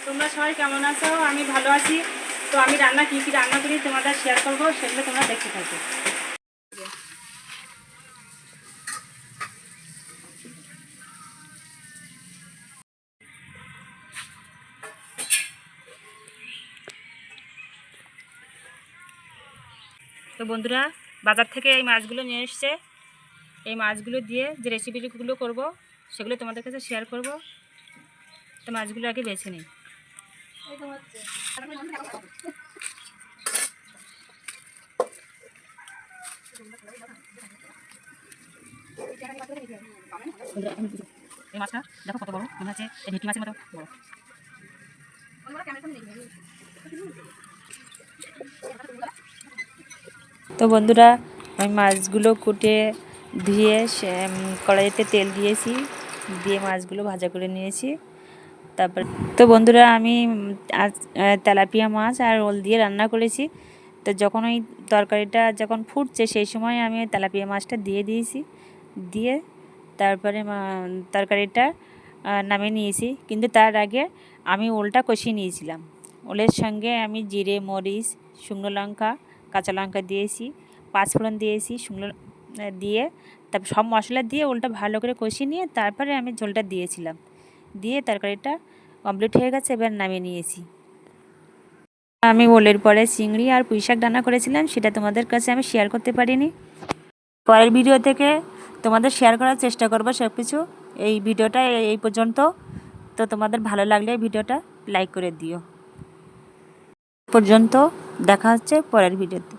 তোমরা সবাই কেমন আছো? আমি ভালো আছি। তো আমি রান্না কী কী রান্না করি তোমাদের শেয়ার করবো, সেগুলো তোমরা দেখতে থাকো। তো বন্ধুরা, বাজার থেকে এই মাছগুলো নিয়ে এসছে। এই মাছগুলো দিয়ে যে রেসিপিগুলো করব সেগুলো তোমাদের কাছে শেয়ার করব। তো মাছগুলো আগে বেছে নিই। এই মাছটা দেখো কত বড়, মনে হচ্ছে এই ভেটকি মাছের মতো বড়। তো বন্ধুরা, আমি মাছগুলো কুটে ধুয়ে কড়াইতে তেল দিয়েছি, দিয়ে মাছগুলো ভাজা করে নিয়েছি। তারপর তো বন্ধুরা, আমি আজ তেলাপিয়া মাছ আর ওল দিয়ে রান্না করেছি। তো যখন ওই তরকারিটা যখন ফুটছে সেই সময় আমি ওই তেলাপিয়া মাছটা দিয়ে দিয়েছি, দিয়ে তারপরে তরকারিটা নামিয়ে নিয়েছি। কিন্তু তার আগে আমি ওলটা কষিয়ে নিয়েছিলাম। ওলের সঙ্গে আমি জিরে, মরিচ, শুকনো লঙ্কা, কাঁচা লঙ্কা দিয়েছি, পাঁচফোড়ন দিয়েছি, শুকনো দিয়ে তারপর সব মশলা দিয়ে ওলটা ভালো করে কষিয়ে নিয়ে তারপরে আমি ঝোলটা দিয়েছিলাম। দিয়ে তরকারিটা কমপ্লিট হয়ে গেছে, এবার নামিয়ে নিয়েছি। আমি ওলের পরে চিংড়ি আর পুঁই শাক রান্না করেছিলাম, সেটা তোমাদের কাছে আমি শেয়ার করতে পারিনি। পরের ভিডিও থেকে তোমাদের শেয়ার করার চেষ্টা করবো সব কিছু। এই ভিডিওটা এই পর্যন্ত। তো তোমাদের ভালো লাগলে ভিডিওটা লাইক করে দিও। পর্যন্ত দেখা হচ্ছে পরের ভিডিওতে।